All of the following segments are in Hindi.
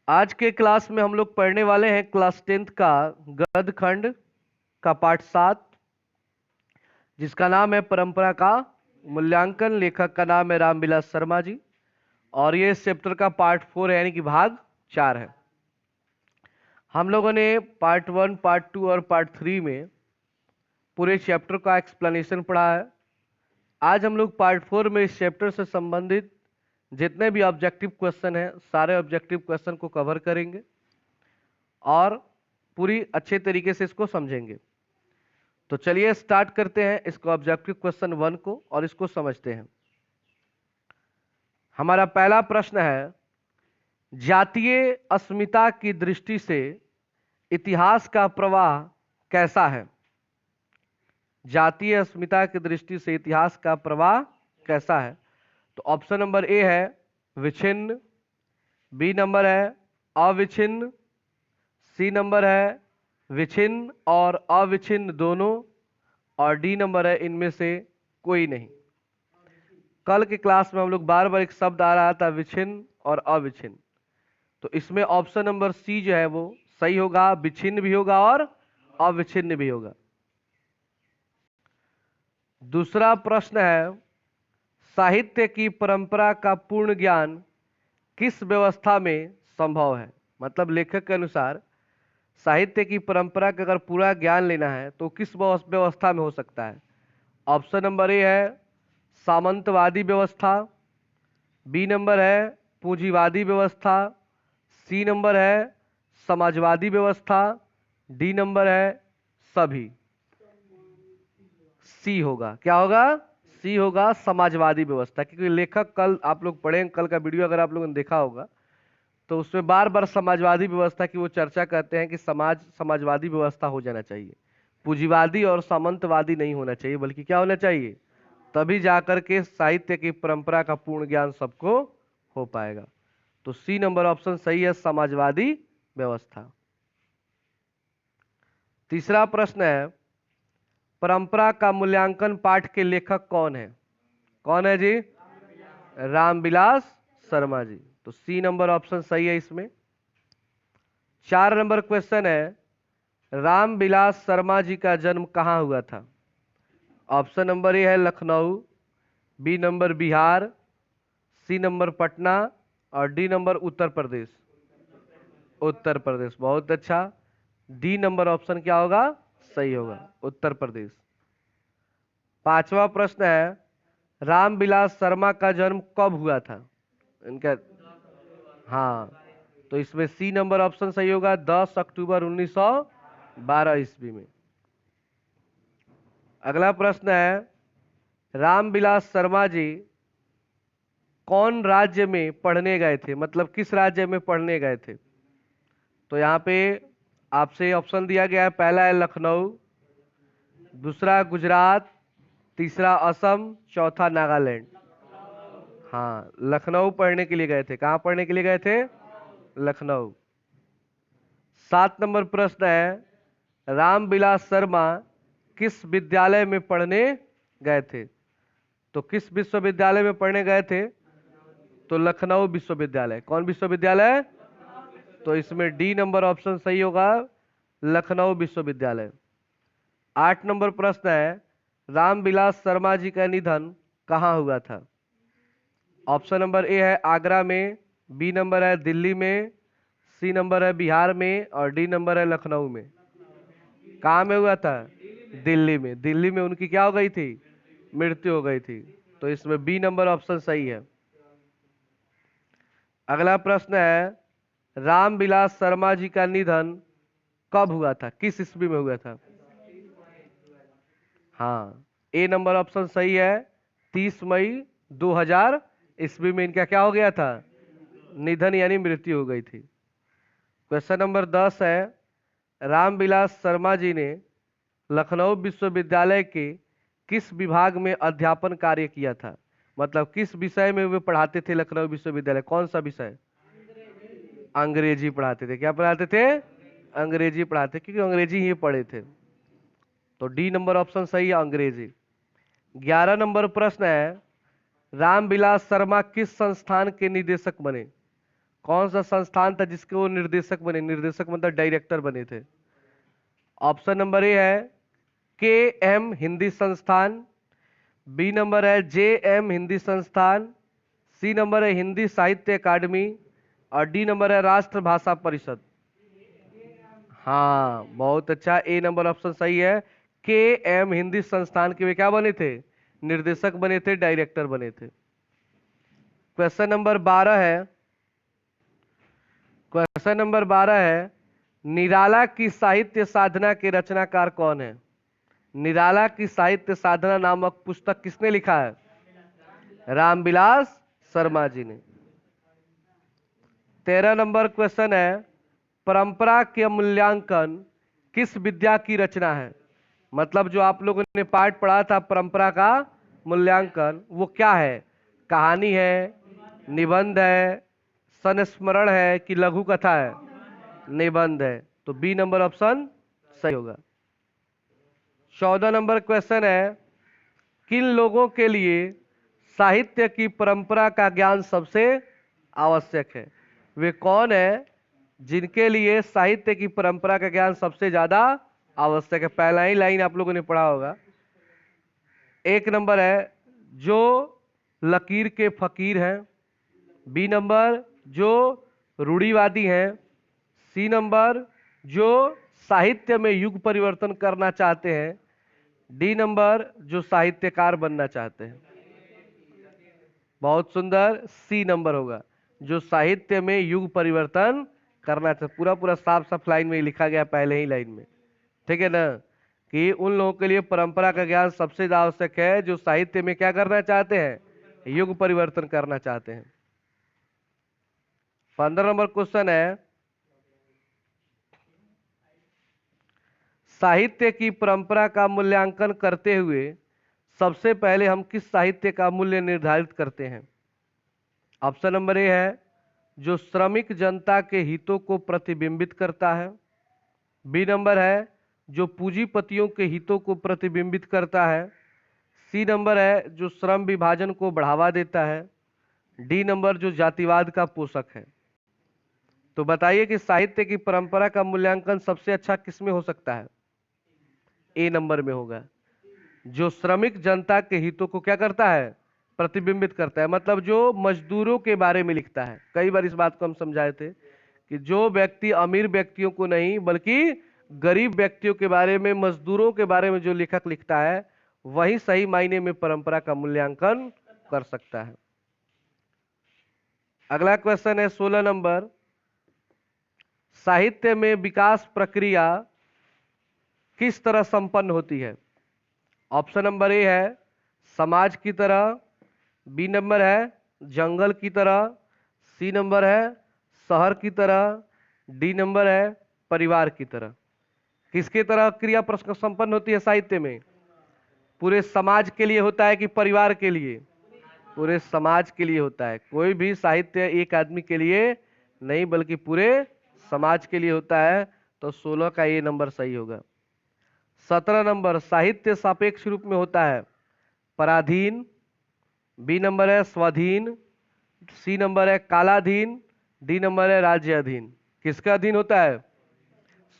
आज के क्लास में हम लोग पढ़ने वाले हैं क्लास 10th का गद्य खंड का पाठ 7, जिसका नाम है परंपरा का मूल्यांकन। लेखक का नाम है रामविलास शर्मा जी, और ये इस चैप्टर का पार्ट 4 है, यानी कि भाग 4 है। हम लोगों ने पार्ट 1, पार्ट 2 और पार्ट 3 में पूरे चैप्टर का एक्सप्लेनेशन पढ़ा है। आज हम लोग पार्ट 4 में इस चैप्टर से संबंधित जितने भी ऑब्जेक्टिव क्वेश्चन हैं, सारे ऑब्जेक्टिव क्वेश्चन को कवर करेंगे और पूरी अच्छे तरीके से इसको समझेंगे। तो चलिए स्टार्ट करते हैं इसको ऑब्जेक्टिव क्वेश्चन 1 को और इसको समझते हैं। हमारा पहला प्रश्न है, जातीय अस्मिता की दृष्टि से इतिहास का प्रवाह कैसा है? जातीय अस्मिता की दृष्टि से इतिहास का प्रवाह कैसा है? तो ऑप्शन नंबर ए है विच्छिन्न, बी नंबर है अविच्छिन्न, सी नंबर है विच्छिन्न और अविच्छिन्न दोनों, और डी नंबर है इनमें से कोई नहीं। कल के क्लास में हम लोग बार बार एक शब्द आ रहा था विच्छिन्न और अविच्छिन्न, तो इसमें ऑप्शन नंबर सी जो है वो सही होगा, विच्छिन्न भी होगा और अविच्छिन्न भी होगा। दूसरा प्रश्न है, साहित्य की परंपरा का पूर्ण ज्ञान किस व्यवस्था में संभव है? मतलब लेखक के अनुसार साहित्य की परंपरा का अगर पूरा ज्ञान लेना है तो किस व्यवस्था में हो सकता है? ऑप्शन नंबर ए है सामंतवादी व्यवस्था, बी नंबर है पूंजीवादी व्यवस्था, सी नंबर है समाजवादी व्यवस्था, डी नंबर है सभी। सी होगा, क्या होगा? सी होगा समाजवादी व्यवस्था, क्योंकि लेखक कल आप लोग पढ़ें, कल का वीडियो अगर आप लोगों ने देखा होगा तो उसमें बार बार समाजवादी व्यवस्था की वो चर्चा करते हैं कि समाजवादी व्यवस्था हो जाना चाहिए, पूंजीवादी और सामंतवादी नहीं होना चाहिए, बल्कि क्या होना चाहिए? तभी जाकर के साहित्य की परंपरा का पूर्ण ज्ञान सबको हो पाएगा। तो सी नंबर ऑप्शन सही है, समाजवादी व्यवस्था। तीसरा प्रश्न है, परंपरा का मूल्यांकन पाठ के लेखक कौन है? कौन है जी? रामविलास शर्मा जी। तो सी नंबर ऑप्शन सही है इसमें। 4 नंबर क्वेश्चन है, रामविलास शर्मा जी का जन्म कहाँ हुआ था? ऑप्शन नंबर ए है Lucknow, B number Bihar, C number Patna और डी नंबर उत्तर प्रदेश। उत्तर प्रदेश, बहुत अच्छा। डी नंबर ऑप्शन क्या होगा? सही होगा, उत्तर प्रदेश। 5वां प्रश्न है, रामविलास शर्मा का जन्म कब हुआ था? इनका हाँ, तो इसमें सी नंबर ऑप्शन सही होगा, 10 अक्टूबर 1912 ईस्वी में। अगला प्रश्न है, रामविलास शर्मा जी कौन राज्य में पढ़ने गए थे? मतलब किस राज्य में पढ़ने गए थे? तो यहाँ पे आपसे ऑप्शन दिया गया है, पहला है लखनऊ, दूसरा गुजरात, तीसरा असम, चौथा नागालैंड। हाँ, लखनऊ पढ़ने के लिए गए थे। कहाँ पढ़ने के लिए गए थे? लखनऊ। 7 नंबर प्रश्न है, रामविलास शर्मा किस विद्यालय में पढ़ने गए थे? तो किस विश्वविद्यालय में पढ़ने गए थे? तो लखनऊ विश्वविद्यालय। कौन विश्वविद्यालय? तो इसमें डी नंबर ऑप्शन सही होगा, लखनऊ विश्वविद्यालय। 8 नंबर प्रश्न है, रामविलास शर्मा जी का निधन कहाँ हुआ था? ऑप्शन नंबर ए है आगरा में, बी नंबर है दिल्ली में, सी नंबर है बिहार में और डी नंबर है लखनऊ में। कहाँ में हुआ था? दिल्ली में। दिल्ली में उनकी क्या हो गई थी? मृत्यु हो गई थी। तो इसमें बी नंबर ऑप्शन सही है। अगला प्रश्न है, रामविलास शर्मा जी का निधन कब हुआ था? किस ईस्वी में हुआ था? हाँ, ए नंबर ऑप्शन सही है, 30 मई 2000 ईस्वी में इनका क्या हो गया था? निधन यानी मृत्यु हो गई थी। क्वेश्चन नंबर 10 है, रामविलास शर्मा जी ने लखनऊ विश्वविद्यालय के किस विभाग में अध्यापन कार्य किया था? मतलब किस विषय में वे पढ़ाते थे लखनऊ विश्वविद्यालय? कौन सा विषय? अंग्रेजी पढ़ाते थे। क्या पढ़ाते थे? अंग्रेजी पढ़ाते, क्योंकि अंग्रेजी ही पढ़े थे। तो डी नंबर ऑप्शन सही है, अंग्रेजी। 11 नंबर प्रश्न है, रामविलास शर्मा किस संस्थान के निदेशक बने? कौन सा संस्थान था जिसके वो निर्देशक बने? निर्देशक मतलब डायरेक्टर बने थे। ऑप्शन नंबर ए है के एम हिंदी संस्थान, बी नंबर है जे एम हिंदी संस्थान, सी नंबर है हिंदी साहित्य अकादमी, और डी नंबर है राष्ट्र भाषा परिषद। हाँ, बहुत अच्छा, ए नंबर ऑप्शन सही है। के एम हिंदी संस्थान के वे क्या बने थे? निर्देशक बने थे, डायरेक्टर बने थे। क्वेश्चन नंबर 12 है, क्वेश्चन नंबर 12 है, निराला की साहित्य साधना के रचनाकार कौन है? निराला की साहित्य साधना नामक पुस्तक किसने लिखा है? रामविलास शर्मा जी ने। 13 नंबर क्वेश्चन है, परंपरा के मूल्यांकन किस विद्या की रचना है? मतलब जो आप लोगों ने पाठ पढ़ा था परंपरा का मूल्यांकन, वो क्या है? कहानी है, निबंध है, संस्मरण है कि लघु कथा है? निबंध है, तो बी नंबर ऑप्शन सही होगा। 14 नंबर क्वेश्चन है, किन लोगों के लिए साहित्य की परंपरा का ज्ञान सबसे आवश्यक है? वे कौन है जिनके लिए साहित्य की परंपरा का ज्ञान सबसे ज्यादा आवश्यक है? पहला ही लाइन आप लोगों ने पढ़ा होगा। एक नंबर है जो लकीर के फकीर हैं, बी नंबर जो रूढ़िवादी हैं, सी नंबर जो साहित्य में युग परिवर्तन करना चाहते हैं, डी नंबर जो साहित्यकार बनना चाहते हैं। बहुत सुंदर, सी नंबर होगा, जो साहित्य में युग परिवर्तन करना चाहते। पूरा पूरा साफ साफ लाइन में ही लिखा गया, पहले ही लाइन में, ठीक है ना, कि उन लोगों के लिए परंपरा का ज्ञान सबसे ज्यादा आवश्यक है जो साहित्य में क्या करना चाहते हैं? युग परिवर्तन करना चाहते हैं। 15 नंबर क्वेश्चन है, साहित्य की परंपरा का मूल्यांकन करते हुए सबसे पहले हम किस साहित्य का मूल्य निर्धारित करते हैं? ऑप्शन नंबर ए है जो श्रमिक जनता के हितों को प्रतिबिंबित करता है, बी नंबर है जो पूंजीपतियों के हितों को प्रतिबिंबित करता है, सी नंबर है जो श्रम विभाजन को बढ़ावा देता है, डी नंबर जो जातिवाद का पोषक है। तो बताइए कि साहित्य की परंपरा का मूल्यांकन सबसे अच्छा किसमें हो सकता है? ए नंबर में होगा, जो श्रमिक जनता के हितों को क्या करता है? प्रतिबिंबित करता है, मतलब जो मजदूरों के बारे में लिखता है। कई बार इस बात को हम समझाए थे कि जो व्यक्ति अमीर व्यक्तियों को नहीं बल्कि गरीब व्यक्तियों के बारे में, मजदूरों के बारे में जो लेखक लिखता है, वही सही मायने में परंपरा का मूल्यांकन कर सकता है। अगला क्वेश्चन है 16 नंबर, साहित्य में विकास प्रक्रिया किस तरह संपन्न होती है? ऑप्शन नंबर ए है समाज की तरह, बी नंबर है जंगल की तरह, सी नंबर है शहर की तरह, डी नंबर है परिवार की तरह। किसकी तरह क्रिया प्रश्न संपन्न होती है साहित्य में? पूरे समाज के लिए होता है कि परिवार के लिए? पूरे समाज के लिए होता है। कोई भी साहित्य एक आदमी के लिए नहीं बल्कि पूरे समाज के लिए होता है, तो 16 का ये नंबर सही होगा। 17 नंबर, साहित्य सापेक्ष रूप में होता है पराधीन, बी नंबर है स्वाधीन, सी नंबर है कालाधीन, डी नंबर है राज्य अधीन। किसका अधीन होता है?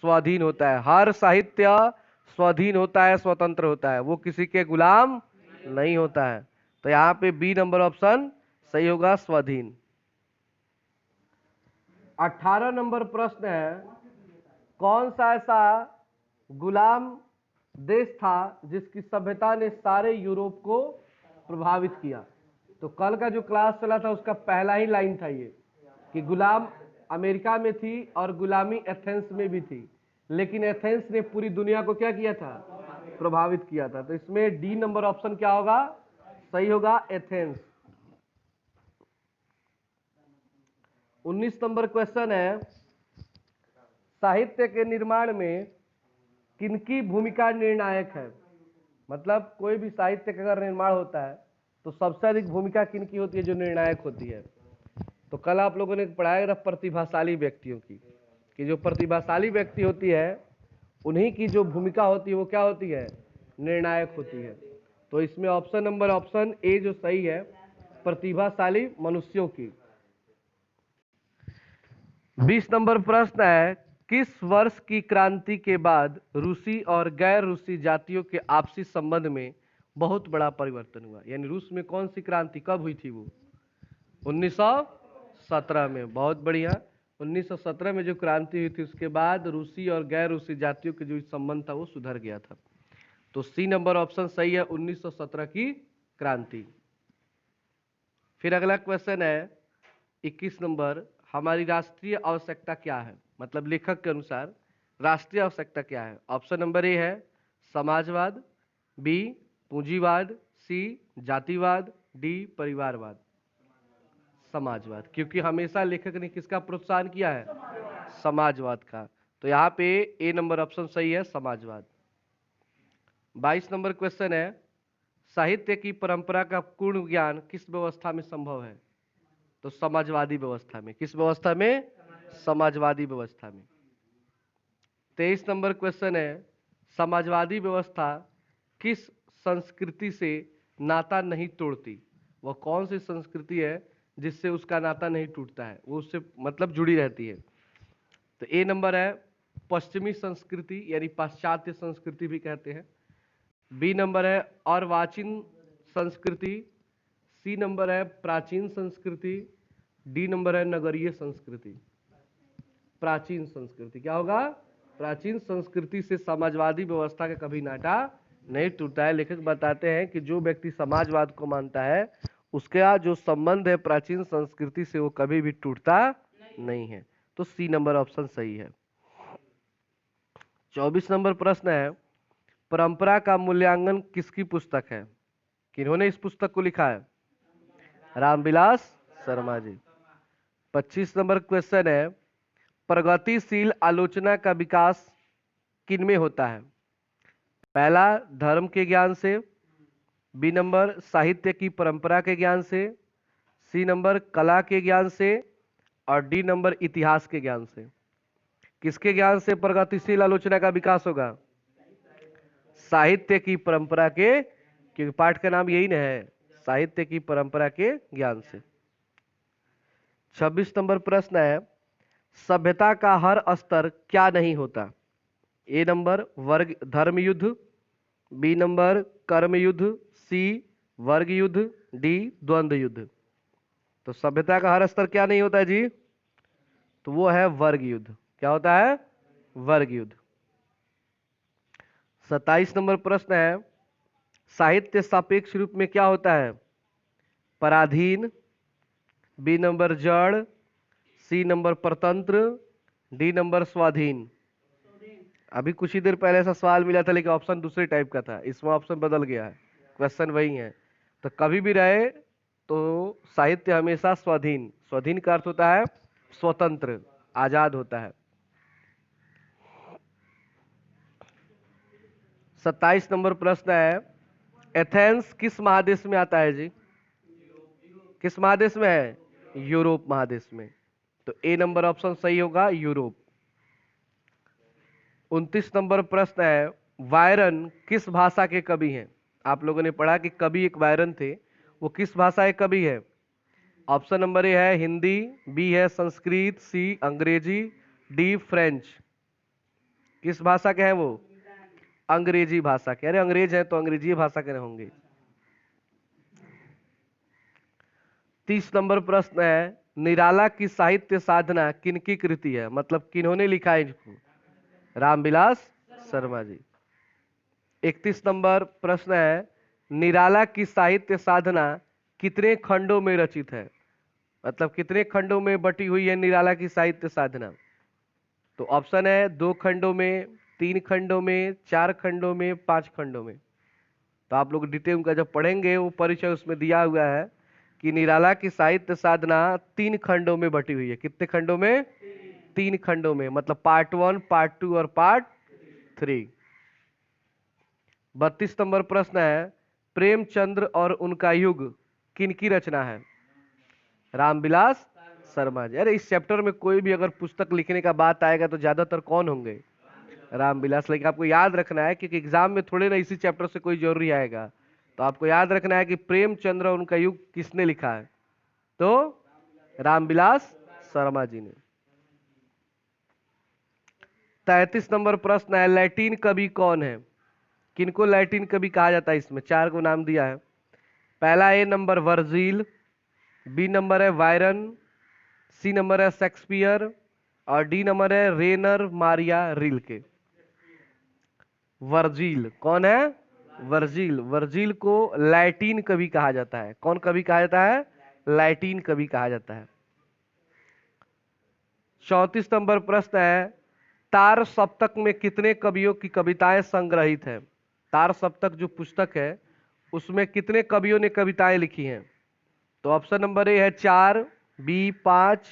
स्वाधीन होता है। हर साहित्य स्वाधीन होता है, स्वतंत्र होता है, वो किसी के गुलाम नहीं होता है। तो यहाँ पे बी नंबर ऑप्शन सही होगा, स्वाधीन। 18 नंबर प्रश्न है, कौन सा ऐसा गुलाम देश था जिसकी सभ्यता ने सारे यूरोप को प्रभावित किया? तो कल का जो क्लास चला था उसका पहला ही लाइन था ये, कि गुलाम अमेरिका में थी और गुलामी एथेंस में भी थी, लेकिन एथेंस ने पूरी दुनिया को क्या किया था? प्रभावित किया था। तो इसमें डी नंबर ऑप्शन क्या होगा? सही होगा, एथेंस। 19 नंबर क्वेश्चन है, साहित्य के निर्माण में किनकी भूमिका निर्णायक है? मतलब कोई भी साहित्य का अगर निर्माण होता है तो सबसे अधिक भूमिका किनकी होती है जो निर्णायक होती है? तो कल आप लोगों ने पढ़ाया था प्रतिभाशाली व्यक्तियों की, कि जो प्रतिभाशाली व्यक्ति होती है उन्हीं की जो भूमिका होती है वो क्या होती है? निर्णायक होती है। तो इसमें ऑप्शन नंबर ऑप्शन ए जो सही है, प्रतिभाशाली मनुष्यों की। 20 नंबर प्रश्न है, किस वर्ष की क्रांति के बाद रूसी और गैर रूसी जातियों के आपसी संबंध में बहुत बड़ा परिवर्तन हुआ? यानी रूस में कौन सी क्रांति कब हुई थी वो? 1917 में। बहुत बढ़िया। 1917 में जो क्रांति हुई थी उसके बाद रूसी और गैर रूसी जातियों के जो संबंध था वो सुधर गया था। तो सी नंबर ऑप्शन सही है, 1917 की क्रांति। फिर अगला क्वेश्चन है 21 नंबर, हमारी राष्ट्रीय आवश्यकता क्या है? मतलब लेखक के अनुसार राष्ट्रीय आवश्यकता क्या है? ऑप्शन नंबर ए है समाजवाद, बी पूंजीवाद, सी जातिवाद, डी परिवारवाद। समाजवाद, क्योंकि हमेशा लेखक ने किसका प्रोत्साहन किया है? समाजवाद का। तो यहाँ पे ए नंबर ऑप्शन सही है, समाजवाद। 22 नंबर क्वेश्चन है, साहित्य की परंपरा का पूर्ण ज्ञान किस व्यवस्था में संभव है? तो समाजवादी व्यवस्था में। किस व्यवस्था में? समाजवादी व्यवस्था में। 23 नंबर क्वेश्चन है, समाजवादी व्यवस्था किस संस्कृति से नाता नहीं तोड़ती? वह कौन सी संस्कृति है जिससे उसका नाता नहीं टूटता है, वो उससे मतलब जुड़ी रहती है? तो ए नंबर है पश्चिमी संस्कृति, यानी पाश्चात्य संस्कृति भी कहते हैं। बी नंबर है अर्वाचीन संस्कृति, सी नंबर है प्राचीन संस्कृति, डी नंबर है नगरीय संस्कृति। प्राचीन संस्कृति। क्या होगा? प्राचीन संस्कृति से समाजवादी व्यवस्था का कभी नाता नहीं टूटा है। लेखक बताते हैं कि जो व्यक्ति समाजवाद को मानता है उसका जो संबंध है प्राचीन संस्कृति से वो कभी भी टूटता नहीं है। तो सी नंबर ऑप्शन सही है। 24 नंबर प्रश्न है, परंपरा का मूल्यांकन किसकी पुस्तक है? किन्होंने इस पुस्तक को लिखा है? रामविलास शर्मा जी। 25 नंबर क्वेश्चन है, प्रगतिशील आलोचना का विकास किनमें होता है? पहला धर्म के ज्ञान से, बी नंबर साहित्य की परंपरा के ज्ञान से, सी नंबर कला के ज्ञान से, और डी नंबर इतिहास के ज्ञान से। किसके ज्ञान से प्रगतिशील आलोचना का विकास होगा? साहित्य की परंपरा के, क्योंकि पाठ का नाम यही ना है, साहित्य की परंपरा के ज्ञान से। 26 नंबर प्रश्न है, सभ्यता का हर स्तर क्या नहीं होता? ए नंबर वर्ग धर्म युद्ध, बी नंबर कर्म युद्ध, सी वर्ग युद्ध, डी द्वंद्व युद्ध। तो सभ्यता का हर स्तर क्या नहीं होता है जी? तो वो है वर्ग युद्ध। क्या होता है? वर्ग युद्ध। 27 नंबर प्रश्न है, साहित्य सापेक्ष रूप में क्या होता है? पराधीन, बी नंबर जड़, सी नंबर परतंत्र, डी नंबर स्वाधीन। अभी कुछ ही देर पहले ऐसा सवाल मिला था लेकिन ऑप्शन दूसरे टाइप का था, इसमें ऑप्शन बदल गया है, क्वेश्चन वही है। तो कभी भी रहे तो साहित्य हमेशा स्वाधीन, स्वाधीन का अर्थ होता है स्वतंत्र, आजाद होता है। 27 नंबर प्रश्न है, एथेंस किस महादेश में आता है जी? किस महादेश में है? यूरोप महादेश में। तो ए नंबर ऑप्शन सही होगा, यूरोप। 29 नंबर प्रश्न है, वायरन किस भाषा के कवि हैं? आप लोगों ने पढ़ा कि कवि एक वायरन थे, वो किस भाषा के कवि है? ऑप्शन नंबर ए है हिंदी, बी है संस्कृत, सी अंग्रेजी, डी फ्रेंच। किस भाषा के हैं वो? अंग्रेजी भाषा के। अरे अंग्रेज हैं तो अंग्रेजी भाषा के होंगे। 30 नंबर प्रश्न है, निराला की साहित्य साधना किनकी कृति है? मतलब किन्होंने लिखा है इसको? रामविलास शर्मा जी। 31 नंबर प्रश्न है, निराला की साहित्य साधना कितने खंडों में रचित है? मतलब कितने खंडों में बटी हुई है निराला की साहित्य साधना? तो ऑप्शन है 2 खंडों में, 3 खंडों में, 4 खंडों में, 5 खंडों में। तो आप लोग डिटेल का जब पढ़ेंगे वो परिचय उसमें दिया हुआ है कि निराला की साहित्य साधना 3 खंडों में बटी हुई है। कितने खंडों में? 3 खंडों में, मतलब पार्ट 1, पार्ट 2 और पार्ट 3। 32 नंबर प्रश्न है, प्रेमचंद्र और उनका युग किनकी रचना है? रामविलास शर्मा जी। अरे इस चैप्टर में कोई भी अगर पुस्तक लिखने का बात आएगा तो ज्यादातर कौन होंगे? रामविलास। लेकिन आपको याद रखना है क्योंकि एग्जाम में थोड़े ना इसी चैप्टर से कोई जरूरी आएगा, तो आपको याद रखना है कि प्रेमचंद्र और उनका युग किसने लिखा है? तो रामविलास शर्मा जी ने। 33 नंबर प्रश्न है, लैटिन कवि कौन है? किनको लैटिन कवि कहा जाता है? इसमें 4 को नाम दिया है। पहला ए नंबर वर्जिल, बी नंबर है वायरन, सी नंबर है शेक्सपियर और डी नंबर है रेनर मारिया रिल्के। वर्जिल कौन है? वर्जिल। वर्जिल को लैटिन कवि कहा जाता है। कौन कवि कहा जाता है? लैटिन कवि कहा जाता है। 34 नंबर प्रश्न है, तार सप्तक में कितने कवियों की कविताएं संग्रहित है? तार सप्तक जो पुस्तक है उसमें कितने कवियों ने कविताएं लिखी हैं? तो ऑप्शन नंबर ए है 4, बी 5,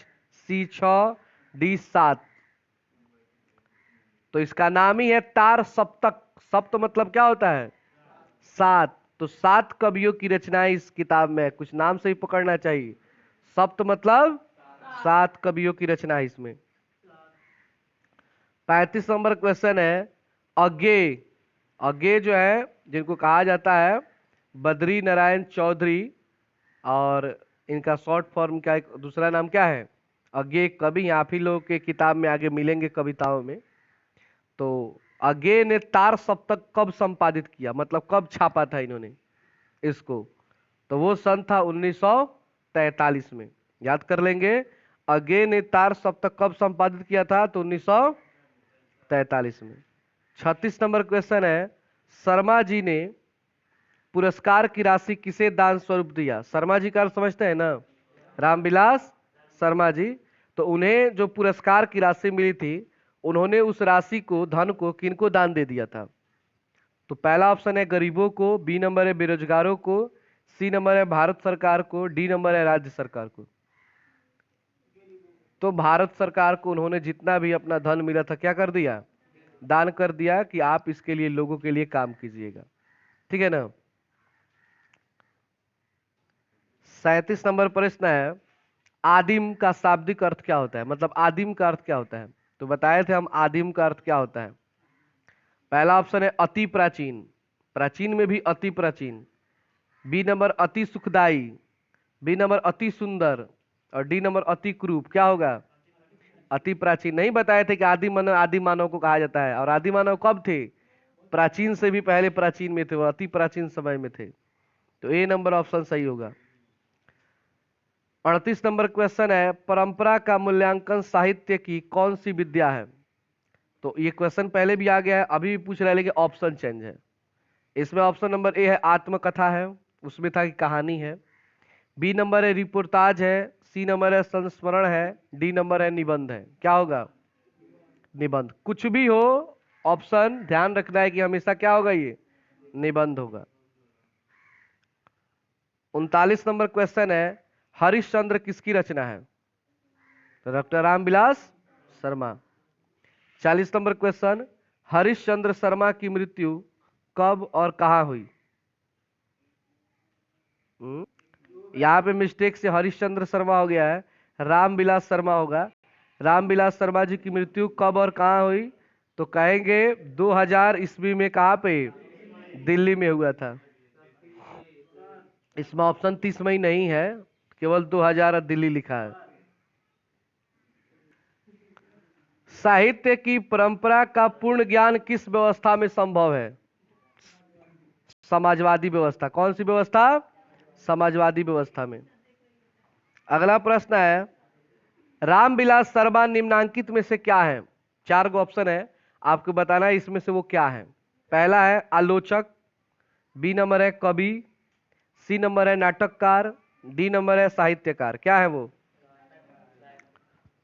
सी 6, डी 7। तो इसका नाम ही है तार सप्तक। सप्त मतलब क्या होता है? 7। तो 7 कवियों की रचनाएं इस किताब में है। कुछ नाम से ही पकड़ना चाहिए। सप्त मतलब 7 कवियों की रचना है इसमें। 35 नंबर क्वेश्चन है, अज्ञे। अज्ञे जो है जिनको कहा जाता है बद्री नारायण चौधरी, और इनका शॉर्ट फॉर्म क्या है, दूसरा नाम क्या है? अज्ञे कवि। आप ही लोग के किताब में आगे मिलेंगे कविताओं में। तो अज्ञे ने तार सप्तक कब संपादित किया, मतलब कब छापा था इन्होंने इसको? तो वो सन था 1943 में। याद कर लेंगे, अज्ञे ने तार सप्तक कब संपादित किया था? तो 1943 में। 36 नंबर क्वेश्चन है, शर्मा जी ने पुरस्कार की राशि किसे दान स्वरूप दिया? शर्मा जी का समझते हैं ना, रामविलास शर्मा जी। तो उन्हें जो पुरस्कार की राशि मिली थी, उन्होंने उस राशि को, धन को किनको दान दे दिया था? तो पहला ऑप्शन है गरीबों को, बी नंबर है बेरोजगारों को, सी नंबर है भारत सरकार को, डी नंबर है राज्य सरकार को। तो भारत सरकार को उन्होंने जितना भी अपना धन मिला था क्या कर दिया? दान कर दिया कि आप इसके लिए, लोगों के लिए काम कीजिएगा। ठीक है ना। 37 नंबर प्रश्न है, आदिम का शाब्दिक अर्थ क्या होता है? मतलब आदिम का अर्थ क्या होता है? तो बताए थे हम आदिम का अर्थ क्या होता है। पहला ऑप्शन है अति प्राचीन, प्राचीन में भी अति प्राचीन। बी नंबर अति सुखदाई, बी नंबर अति सुंदर और डी नंबर अति क्रूप। क्या होगा? अति प्राचीन। नहीं बताए थे कि आदि मानव को कहा जाता है, और आदि मानव कब थे? प्राचीन से भी पहले प्राचीन में थे, वो अति प्राचीन समय में थे। तो ए नंबर ऑप्शन सही होगा। 38 नंबर क्वेश्चन है, परंपरा का मूल्यांकन साहित्य की कौन सी विद्या है? तो ये क्वेश्चन पहले भी आ गया है, अभी भी पूछ रहा है, लेकिन ऑप्शन चेंज है। इसमें ऑप्शन नंबर ए है आत्मकथा है, उसमें था कि कहानी है। बी नंबर है रिपोर्टाज है, सी नंबर है संस्मरण है, डी नंबर है निबंध है। क्या होगा? निबंध। कुछ भी हो ऑप्शन ध्यान रखना है कि हमेशा क्या होगा? ये निबंध होगा। 39 नंबर क्वेश्चन है, हरिश्चंद्र किसकी रचना है? तो doctor Ramvilas Sharma. 40 number question, Harishchandra Sharma की मृत्यु कब और कहां हुई? यहाँ पे मिस्टेक से हरिश्चंद्र शर्मा हो गया है, रामविलास शर्मा होगा। रामविलास शर्मा जी की मृत्यु कब और कहां हुई? तो कहेंगे 2000 ईस्वी में। कहां पे? दिल्ली में हुआ था। इसमें ऑप्शन 30 में ही नहीं है, केवल 2000 दिल्ली लिखा है। साहित्य की परंपरा का पूर्ण ज्ञान किस व्यवस्था में संभव है? समाजवादी व्यवस्था। कौन सी व्यवस्था? समाजवादी व्यवस्था में। अगला प्रश्न है, रामविलास शर्मा निम्नांकित में से क्या है? 4 गो ऑप्शन है, आपको बताना है इसमें से वो क्या है। पहला है आलोचक, बी नंबर है कवि, सी नंबर है नाटककार, डी नंबर है साहित्यकार। क्या है वो?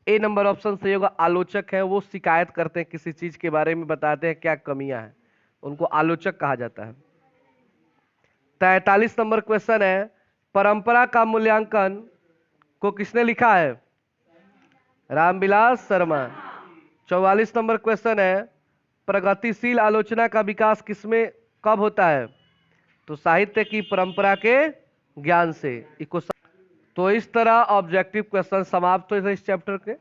ए नंबर ऑप्शन सही होगा। आलोचक है, वो शिकायत करते हैं किसी चीज के बारे में, बताते हैं क्या कमियां हैं, उनको आलोचक कहा जाता है। 43 नंबर क्वेश्चन है, परंपरा का मूल्यांकन को किसने लिखा है? रामविलास शर्मा। 44 नंबर क्वेश्चन है, प्रगतिशील आलोचना का विकास किसमें कब होता है? तो साहित्य की परंपरा के ज्ञान से। तो इस तरह ऑब्जेक्टिव क्वेश्चन समाप्त हुए इस चैप्टर के।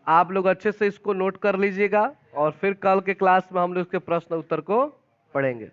आप लोग अच्छे से इसको नोट कर लीजिएगा, और फिर कल के क्लास में हम लोग इसके प्रश्न उत्तर को पढ़ेंगे।